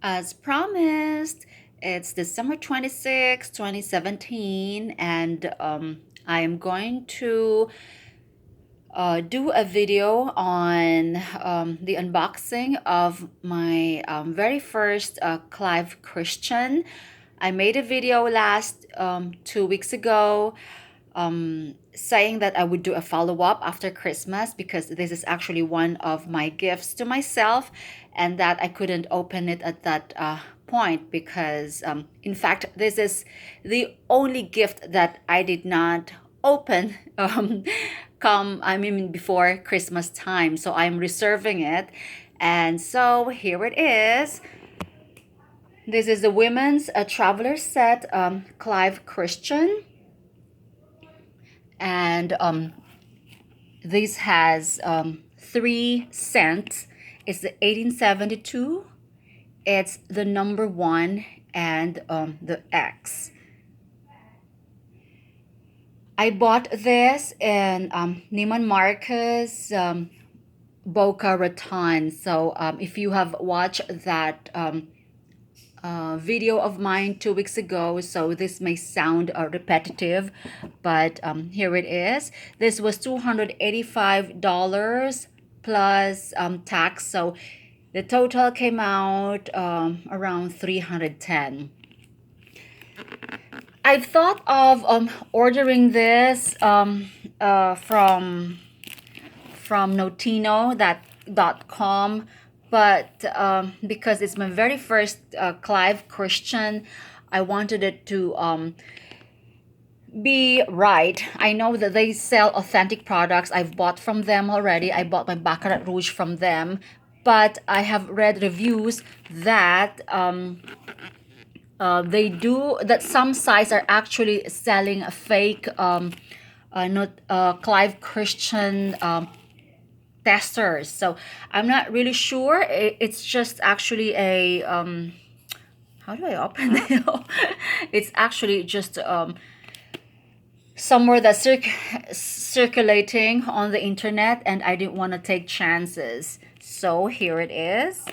As promised, it's December 26, 2017, and I am going to do a video on the unboxing of my very first Clive Christian. I made a video last 2 weeks ago saying that I would do a follow up after Christmas because this is actually one of my gifts to myself, and that I couldn't open it at that point because, in fact, this is the only gift that I did not open before Christmas time. So I'm reserving it. And so here it is. This is the women's traveler set, Clive Christian. And this has 3 cents. It's the 1872. It's the number 1 and the X. I bought this in Neiman Marcus, Boca Raton. So if you have watched that video of mine 2 weeks ago, so this may sound repetitive, but here it is. This was $285 plus tax, so the total came out around 310. I've thought of ordering this from notino.com, but because it's my very first Clive Christian, I wanted it to be right. I know that they sell authentic products. I've bought from them already. I bought my Baccarat Rouge from them, but I have read reviews that they do that some sites are actually selling a fake not Clive Christian testers. So I'm not really sure. It's just actually a how do I open it? It's actually just somewhere that's circulating on the internet, and I didn't want to take chances. So here it is.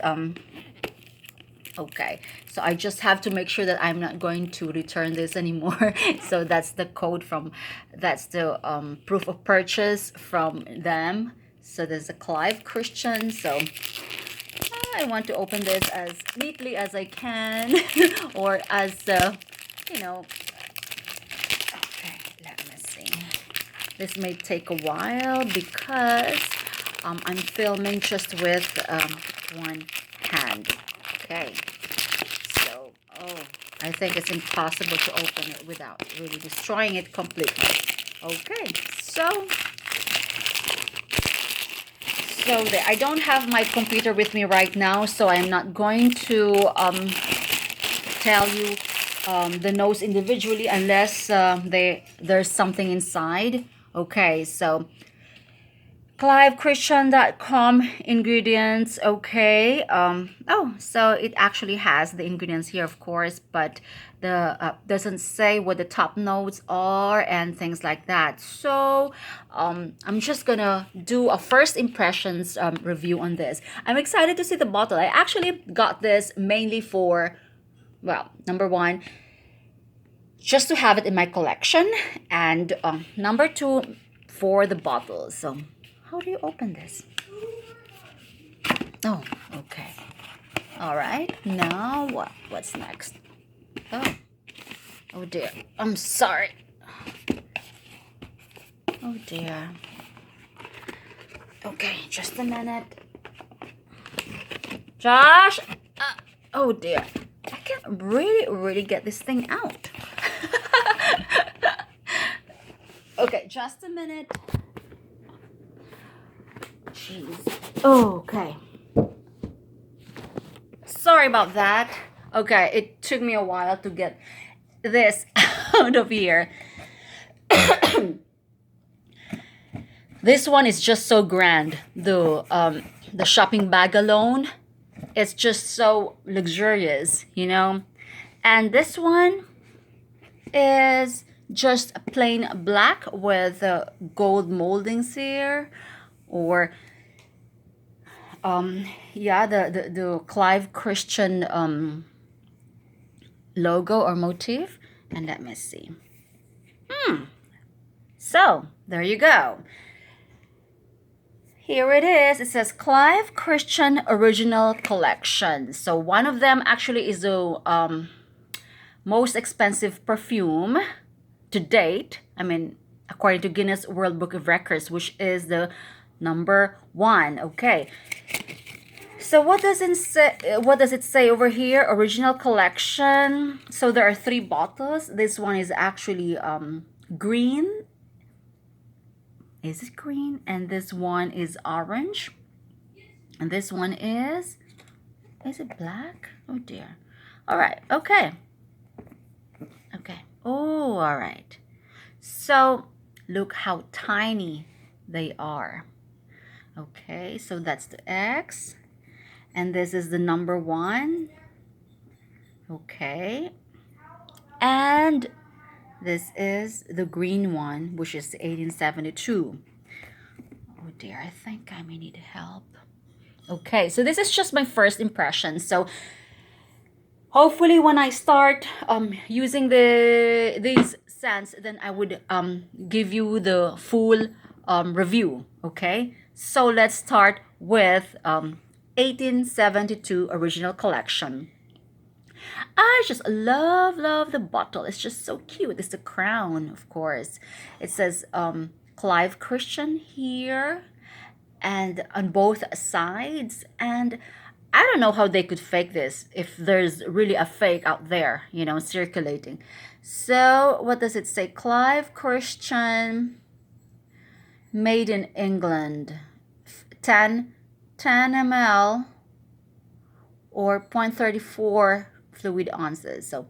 Okay, so I just have to make sure that I'm not going to return this anymore. So that's the code from, that's the proof of purchase from them. So there's a Clive Christian. So I want to open this as neatly as I can, or as, you know, okay, let me see. This may take a while because I'm filming just with one hand. Okay, so, I think it's impossible to open it without really destroying it completely. Okay, so there. I don't have my computer with me right now, so I'm not going to tell you the notes individually unless there's something inside. Okay, so CliveChristian.com ingredients. Okay. So it actually has the ingredients here, of course, but the doesn't say what the top notes are and things like that. So I'm just gonna do a first impressions review on this. I'm excited to see the bottle. I actually got this mainly for, well, number one, just to have it in my collection, and number two, for the bottle. So how do you open this? Oh, okay. All right. Now what? What's next? Oh, oh dear. I'm sorry. Oh dear. Okay, just a minute. Josh. Oh dear. I can't really get this thing out. Okay, just a minute. Jeez. Okay. Sorry about that. Okay, it took me a while to get this out of here. This one is just so grand. The shopping bag alone, it's just so luxurious, you know. And this one is just plain black with gold moldings here, or um yeah, the Clive Christian logo or motif. And let me see. So there you go. Here it is. It says Clive Christian Original Collection. So one of them actually is the most expensive perfume to date. I mean, according to Guinness World Book of Records, which is the number one. Okay. So what does it say? What does it say over here? Original collection. So there are three bottles. This one is actually green. Is it green? And this one is orange. And this one is it black? Oh dear. All right. Okay. Okay. Oh, all right. So look how tiny they are. Okay. So that's the X. And this is the number one. Okay. And this is the green one, which is 1872. Oh dear, I think I may need help. Okay, so this is just my first impression. So hopefully when I start using these scents, then I would give you the full review. Okay, so let's start with 1872 original collection. I just love the bottle. It's just so cute. It's the crown, of course. It says Clive Christian here and on both sides. And I don't know how they could fake this if there's really a fake out there, you know, circulating. So what does it say? Clive Christian, made in England, 10 ml or 0.34 fluid ounces. So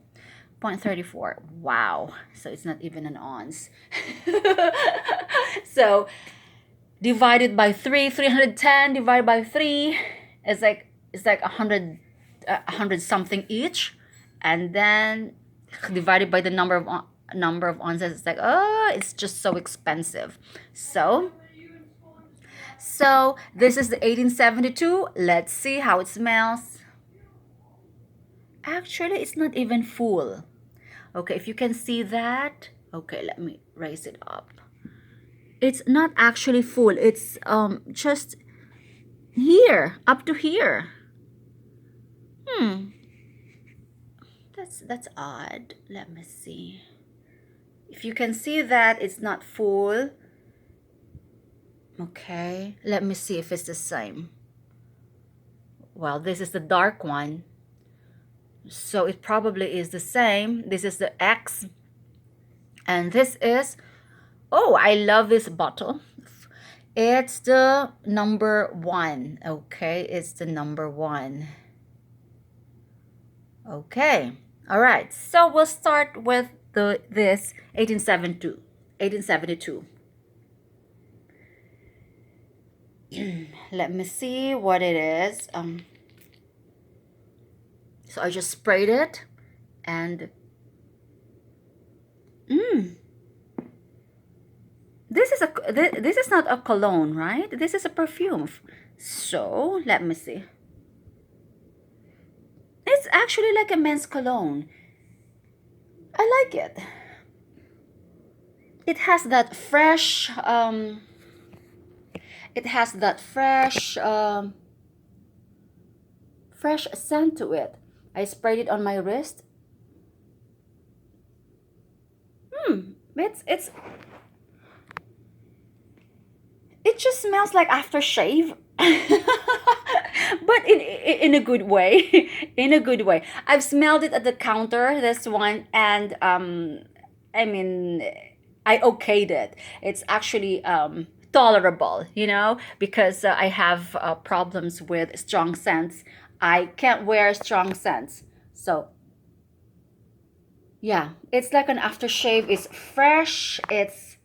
0.34. Wow. So it's not even an ounce. So divided by 3, 310 divided by 3 is like, it's like 100 something each. And then divided by the number of ounces, it's like, oh, it's just so expensive. So this is the 1872. Let's see how it smells. Actually, it's not even full. Okay, if you can see that. Okay, let me raise it up. It's not actually full. It's just here, up to here. That's odd. Let me see. If you can see that it's not full. Okay, let me see if it's the same. Well, this is the dark one. So it probably is the same. This is the X. And this is, oh, I love this bottle. It's the number one. Okay, it's the number one. Okay, all right. So we'll start with this 1872. 1872. Let me see what it is. So I just sprayed it, and this is not a cologne, right? This is a perfume. So let me see. It's actually like a men's cologne. I like it. It has that fresh fresh scent to it. I sprayed it on my wrist. It's it just smells like aftershave. But in a good way. In a good way. I've smelled it at the counter, this one, and I mean, I okayed it. It's actually tolerable, you know, because I have problems with strong scents. I can't wear strong scents. So yeah, it's like an aftershave. It's fresh. It's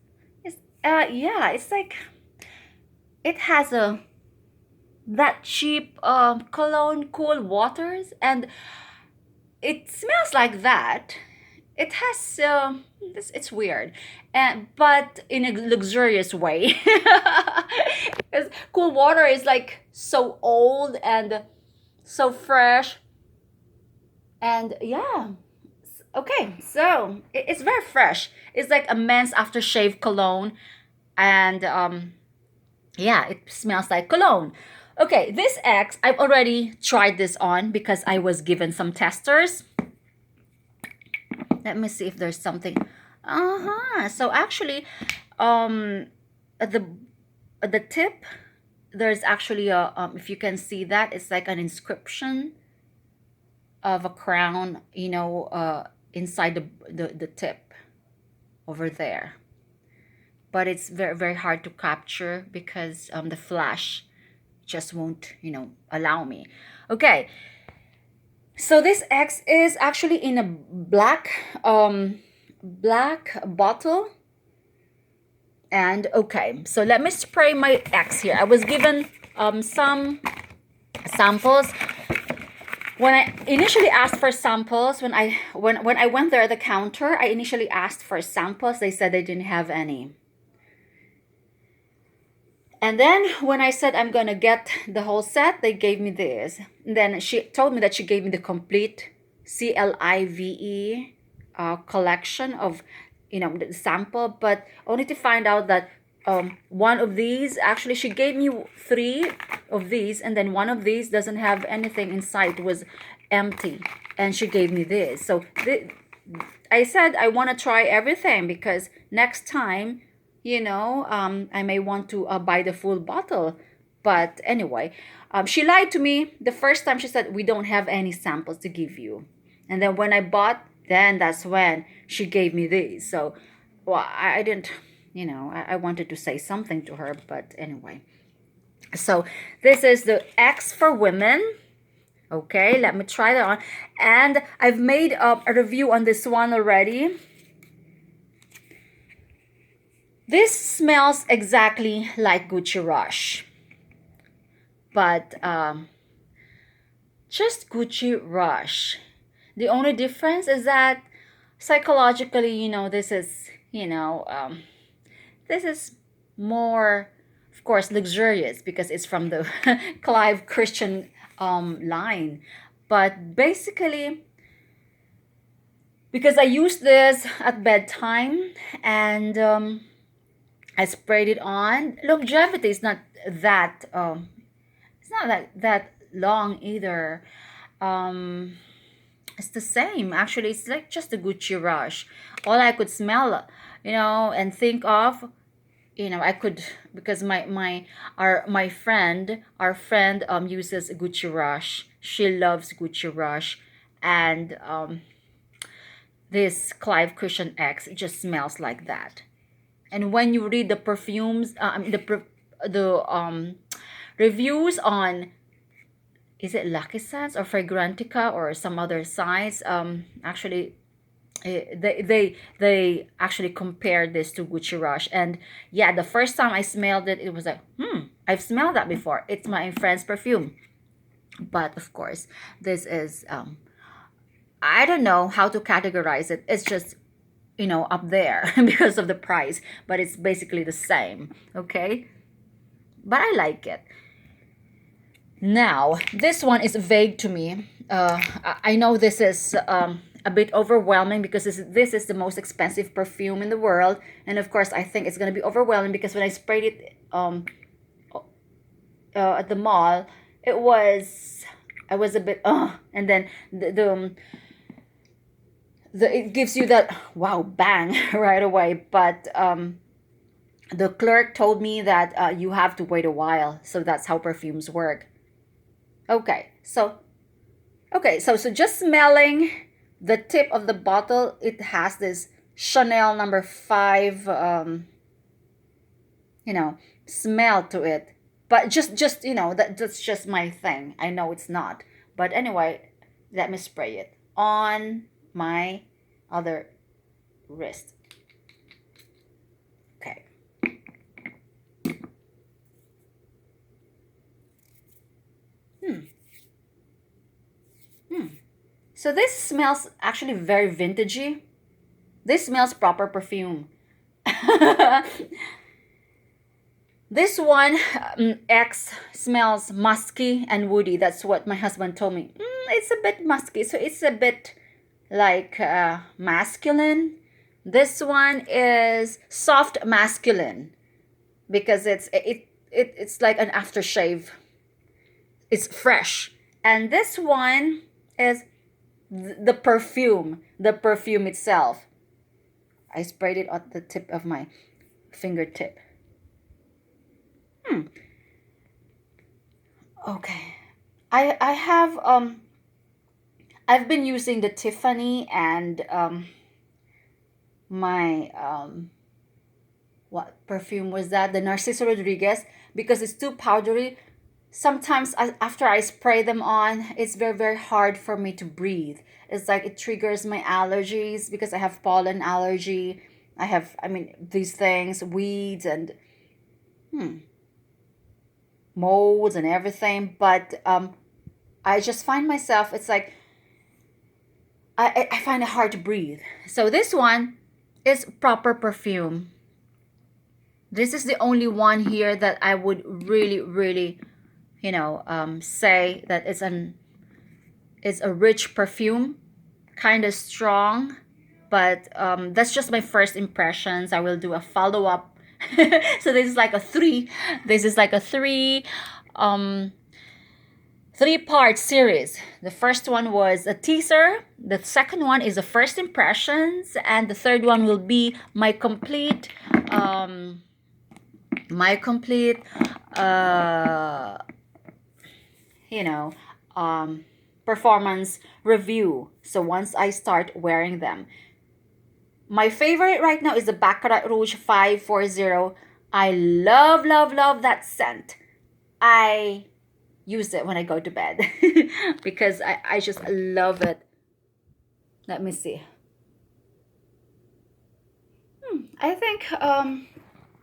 yeah, it's like it has a that cheap cologne Cool Waters, and it smells like that. it has it's weird, and but in a luxurious way. Because cool water is like so old and so fresh, and yeah. Okay, so it's very fresh. It's like a men's aftershave cologne, and yeah, it smells like cologne. Okay, this X, I've already tried this on because I was given some testers. Let me see if there's something. Uh-huh. So actually, at the tip, there's actually a if you can see that, it's like an inscription of a crown, inside the tip over there. But it's very very hard to capture because the flash just won't allow me. Okay, so this X is actually in a black bottle. And okay, so let me spray my X here. I was given some samples. When I initially asked for samples, when I went there at the counter, I initially asked for samples. They said they didn't have any. And then when I said I'm gonna get the whole set, they gave me this. And then she told me that she gave me the complete CLIVE collection of, the sample, but only to find out that one of these, actually she gave me 3 of these, and then one of these doesn't have anything inside, it was empty, and she gave me this. So I said I want to try everything because next time, I may want to buy the full bottle. But anyway, she lied to me. The first time she said, we don't have any samples to give you. And then when I bought, then that's when she gave me these. So, well, I didn't, I wanted to say something to her. But anyway. So this is the X for women. Okay, let me try that on. And I've made a review on this one already. This smells exactly like Gucci Rush, but just Gucci Rush. The only difference is that psychologically, this is more, of course, luxurious because it's from the Clive Christian line. But basically, because I used this at bedtime and I sprayed it on. Longevity is not that that long either. Um, it's the same. Actually, it's like just a Gucci Rush. All I could smell, and think of, I could, because our friend uses Gucci Rush. She loves Gucci Rush, and this Clive Cushion X, it just smells like that. And when you read the perfumes, the reviews on, is it Lucky Sense or Fragrantica or some other sites, actually they actually compared this to Gucci Rush. And yeah, the first time I smelled it, it was like, I've smelled that before. It's my friend's perfume. But of course, this is I don't know how to categorize it. It's just up there because of the price, but it's basically the same. Okay, but I like it. Now this one is vague to me. I know this is a bit overwhelming because this is the most expensive perfume in the world, and of course I think it's going to be overwhelming because when I sprayed it at the mall, I was a bit and then it gives you that wow bang right away. But the clerk told me that you have to wait a while, so that's how perfumes work. Okay, so just smelling the tip of the bottle, it has this Chanel number 5 smell to it. But just that's just my thing. I know it's not, but anyway, let me spray it on my other wrist. Okay. So this smells actually very vintagey. This smells proper perfume. This one, X, smells musky and woody. That's what my husband told me. It's a bit musky, so it's a bit like masculine. This one is soft masculine because it's like an aftershave. It's fresh. And this one is the perfume itself. I sprayed it at the tip of my fingertip. Okay. I have I've been using the Tiffany and my what perfume was that? The Narciso Rodriguez, because it's too powdery. Sometimes after I spray them on, it's very, very hard for me to breathe. It's like it triggers my allergies because I have pollen allergy. I mean, these things, weeds and molds and everything. But I just find myself, it's like, I find it hard to breathe. So this one is proper perfume. This is the only one here that I would really, really, say that it's a rich perfume, kind of strong, but that's just my first impressions. I will do a follow up. So this is like a three. This is like a three-part series. The first one was a teaser. The second one is the first impressions, and the third one will be my complete my complete uh you know performance review. So once I start wearing them, my favorite right now is the Baccarat Rouge 540. I love, love, love that scent. I use it when I go to bed because I just love it. Let me see. I think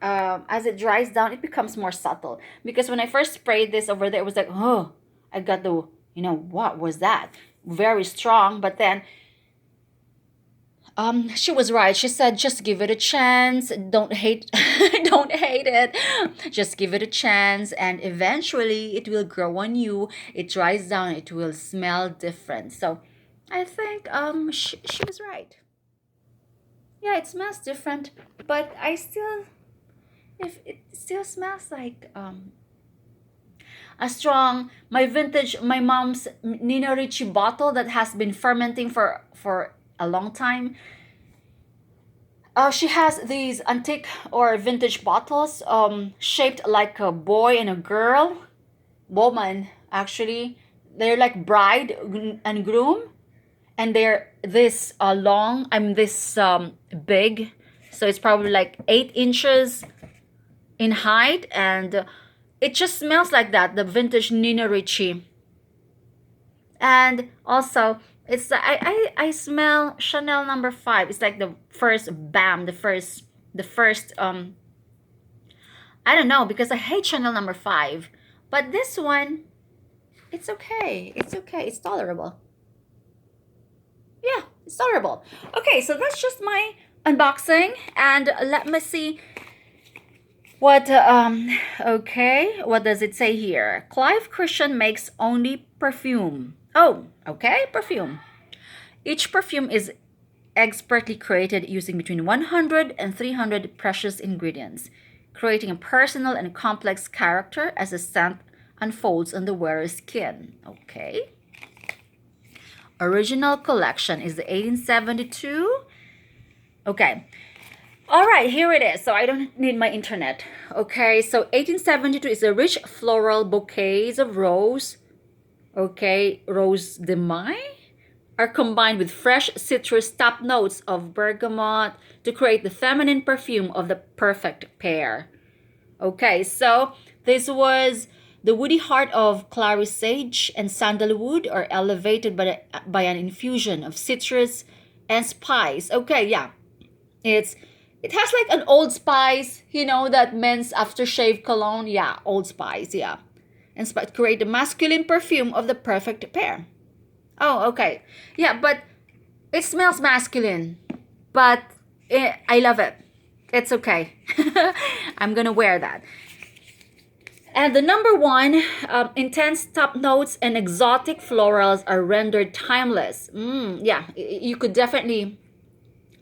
as it dries down, it becomes more subtle. Because when I first sprayed this over there, it was like, oh, I got the, what was that? Very strong. But then she was right. She said, just give it a chance. Don't hate, don't hate it. Just give it a chance, and eventually it will grow on you. It dries down. It will smell different. So I think she was right. Yeah, it smells different, but I still, if it still smells like a strong, my mom's Nino Ricci bottle that has been fermenting for a long time. She has these antique or vintage bottles shaped like a boy and a girl, woman actually. They're like bride and groom, and they're this long. This big, so it's probably like 8 inches in height, and it just smells like that. The vintage Nino Ricci, and also it's I smell Chanel number 5. It's like the first bam, the first I don't know, because I hate Chanel number 5, but this one, it's okay. It's okay. It's tolerable. Yeah, it's tolerable. Okay, so that's just my unboxing, and let me see what okay, what does it say here? Clive Christian makes only perfume. Oh, okay, perfume. Each perfume is expertly created using between 100 and 300 precious ingredients, creating a personal and complex character as the scent unfolds on the wearer's skin. Okay. Original collection is the 1872. Okay. All right, here it is. So I don't need my internet. Okay, so 1872 is a rich floral bouquets of rose. Okay, rose de mai are combined with fresh citrus top notes of bergamot to create the feminine perfume of the perfect pair. Okay, so this was the woody heart of clary sage and sandalwood are elevated by an infusion of citrus and spice. Okay, yeah. It has like an Old Spice, that men's aftershave cologne. Yeah, Old Spice, yeah. And create the masculine perfume of the perfect pair. Oh, okay. Yeah, but it smells masculine. but I love it. It's okay. I'm gonna wear that. And the number one, intense top notes and exotic florals are rendered timeless. Yeah, you could definitely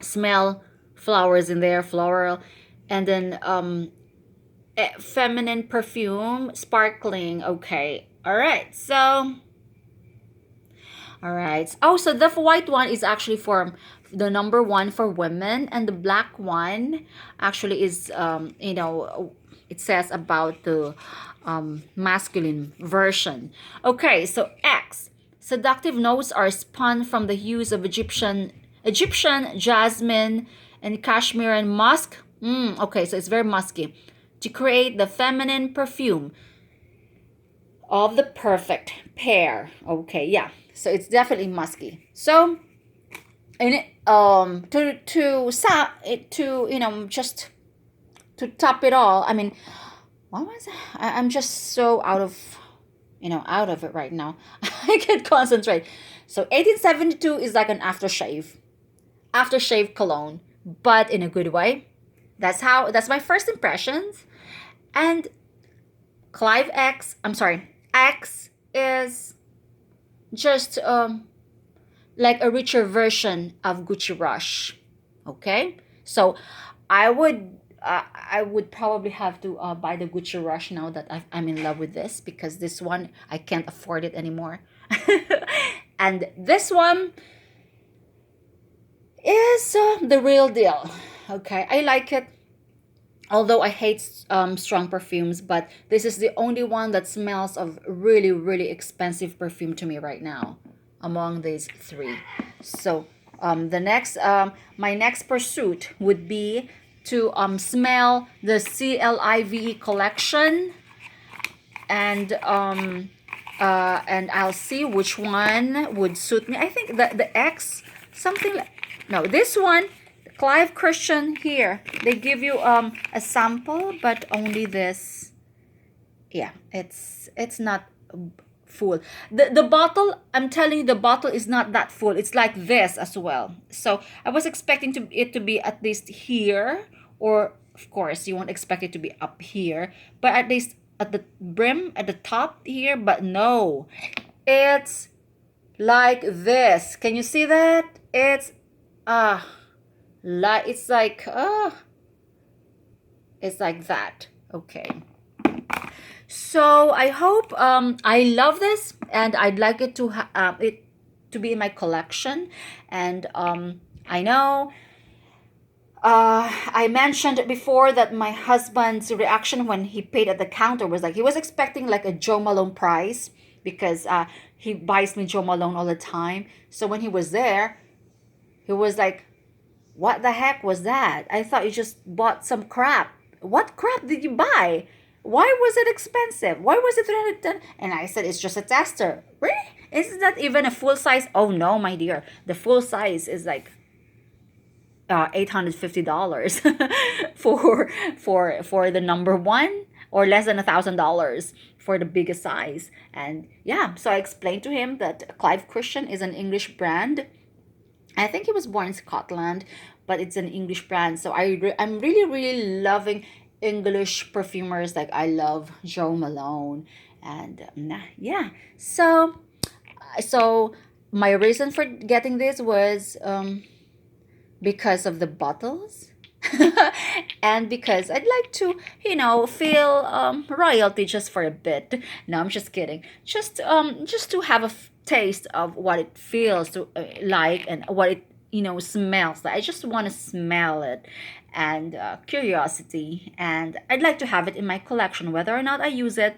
smell flowers in there, floral, and then feminine perfume, sparkling. Okay, all right. So, all right. Oh, so the white one is actually for the number one for women, and the black one actually is it says about the masculine version. Okay, so X. Seductive notes are spun from the hues of Egyptian jasmine and cashmere and musk. Okay, so it's very musky to create the feminine perfume of the perfect pair. Okay, yeah. So it's definitely musky. So and just to top it all, I mean, what was it? I'm just so out of it right now. I can't concentrate. So 1872 is like an aftershave cologne, but in a good way. That's my first impressions. And Clive X, I'm sorry, X is just like a richer version of Gucci Rush. Okay, so I would probably have to buy the Gucci Rush now that I'm in love with this, because this one I can't afford it anymore. And this one is the real deal. Okay, I like it. Although I hate strong perfumes, but this is the only one that smells of really, really expensive perfume to me right now among these three. So my next pursuit would be to smell the CLIVE collection, and I'll see which one would suit me. I think the X something like, no, this one, Clive Christian here. They give you a sample, but only this. Yeah, it's not full. The bottle, I'm telling you, the bottle is not that full. It's like this as well. So I was expecting it to be at least here, or of course you won't expect it to be up here, but at least at the brim, at the top here. But no, it's like this. Can you see that? It's like it's like that. Okay. So I hope I love this, and I'd like it to be in my collection. And I know I mentioned before that my husband's reaction when he paid at the counter was like he was expecting like a Joe Malone price, because he buys me Joe Malone all the time. So when he was there, he was like, "What the heck was that? I thought you just bought some crap. What crap did you buy? Why was it expensive? Why was it 310?" And I said, "It's just a tester." Really? Isn't that even a full size? Oh no, my dear. The full size is like $850 for the number one, or less than $1,000 for the biggest size. And yeah, so I explained to him that Clive Christian is an English brand. I think he was born in Scotland, but it's an English brand. So I'm really, really loving English perfumers. Like I love Joe Malone, and yeah. So my reason for getting this was because of the bottles. And because I'd like to, feel royalty just for a bit. No, I'm just kidding. Just to have a taste of what it feels to like, and what it smells like. I just want to smell it, and curiosity, and I'd like to have it in my collection. Whether or not I use it,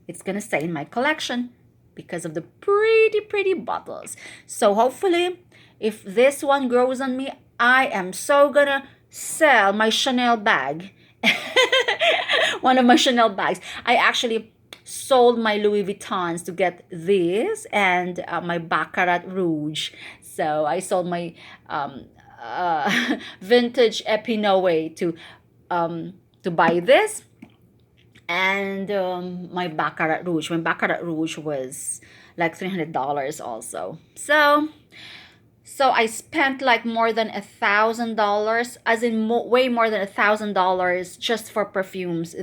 it's gonna stay in my collection because of the pretty bottles. So hopefully, if this one grows on me, I am so gonna sell my Chanel bag. One of my Chanel bags. I actually sold my Louis Vuittons to get this, and my Baccarat Rouge. So I sold my vintage Epinoe to buy this, and my Baccarat Rouge. My Baccarat Rouge was like $300 also. So So I spent like more than $1,000, as in way more than $1,000 just for perfumes.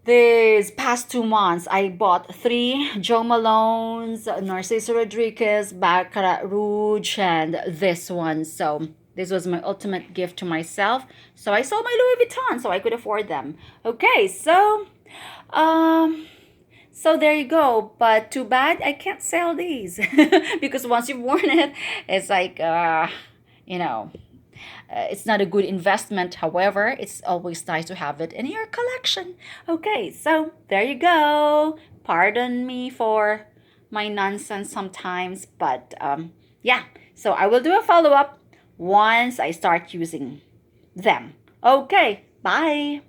These past 2 months, I bought three Jo Malone's, Narciso Rodriguez, Baccarat Rouge, and this one. So this was my ultimate gift to myself. So I sold my Louis Vuitton so I could afford them. Okay, um, so there you go. But too bad I can't sell these because once you've worn it, it's like, you know, it's not a good investment. However, it's always nice to have it in your collection. Okay, so there you go. Pardon me for my nonsense sometimes, but yeah. So I will do a follow up once I start using them. Okay, bye.